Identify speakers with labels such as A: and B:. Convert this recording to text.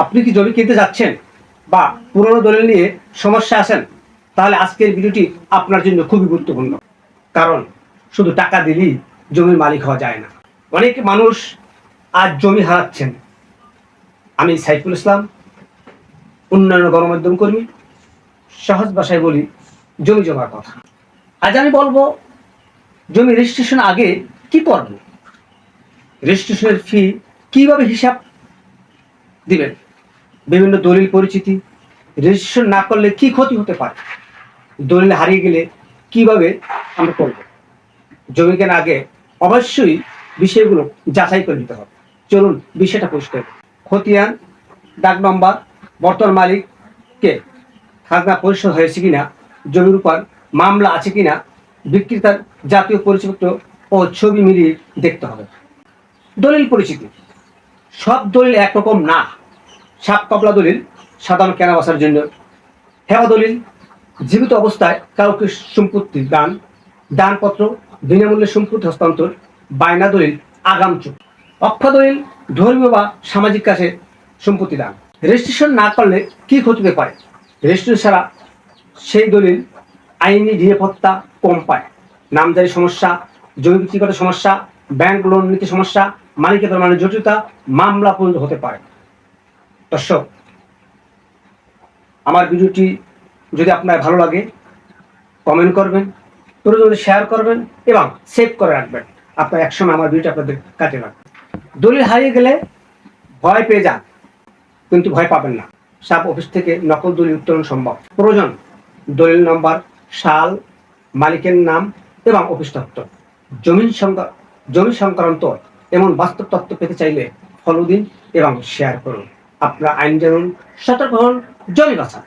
A: আপনি কি জমি কিনতে যাচ্ছেন বা পুরনো দলিল নিয়ে সমস্যা আছেন, তাহলে আজকের ভিডিওটি আপনার জন্য খুবই গুরুত্বপূর্ণ। কারণ শুধু টাকা দিলেই জমির মালিক হওয়া যায় না। অনেক মানুষ আজ জমি হারাচ্ছেন। আমি সাইফুল ইসলাম, উন্নয়ন গণমাধ্যম কর্মী। সহজ ভাষায় বলি, জমি জমার কথা। আজ আমি বলবো জমি রেজিস্ট্রেশন আগে কি করব, রেজিস্ট্রেশনের ফি কিভাবে হিসাব দিবেন, বিভিন্ন দলিল পরিচিতি, রেজিস্ট্রেশন না করলে কি ক্ষতি হতে পারে, দলিল হারিয়ে গেলে কিভাবে আমরা করব। জমি কেনার আগে অবশ্যই বিষয়গুলো যাচাই করে নিতে হবে। চলুন বিষয়টা পরিষ্কার। খতিয়ান, ডাক নম্বর, বর্তমান মালিককে, খাজনা পরিশোধ হয়েছে কিনা, জমির উপর মামলা আছে কিনা, বিক্রেতার জাতীয় পরিচয়পত্র ও ছবি মিলিয়ে দেখতে হবে। দলিল পরিচিতি, সব দলিল একরকম না। সাপ কপলা দলিল সাধারণ কেনাবেচার জন্য, হেবা দলিল জীবিত অবস্থায় কাউকে সম্পত্তি দান, দানপত্র, বিনামূল্যে সম্পত্তি হস্তান্তর, বায়না দলিল আগাম চুক্তি, অক্ষ দলিল ধর্মীয় বা সামাজিক কাজে সম্পত্তি দান। রেজিস্ট্রেশন না করলে কি ক্ষতি হতে পারে? রেজিস্ট্রেশন ছাড়া সেই দলিল আইনি নিরাপত্তা কম পায়, নামজারি সমস্যা, জমি বিক্রি করার সমস্যা, ব্যাংক লোন নিতে সমস্যা, মালিকের প্রমাণের জটিলতা, মামলা পর্যন্ত হতে পারে। দর্শক, আমার ভিডিওটি যদি আপনার ভালো লাগে কমেন্ট করবেন, প্রয়োজনে শেয়ার করবেন এবং সেভ করে রাখবেন। আপনার একসময় আমার ভিডিওটি আপনাদের কাজে লাগবে। দলিল হারিয়ে গেলে ভয় পেয়ে যান, কিন্তু ভয় পাবেন না। সাব অফিস থেকে নকল দলিল উত্তোলন সম্ভব। প্রয়োজন দলিল নম্বর, সাল, মালিকের নাম এবং অফিস দপ্তর। জমি সংক্রান্ত এমন বাস্তব তথ্য পেতে চাইলে ফলো দিন এবং শেয়ার করুন। আপনার আইন জানুন, সতর্ক হন, জমি বাঁচান।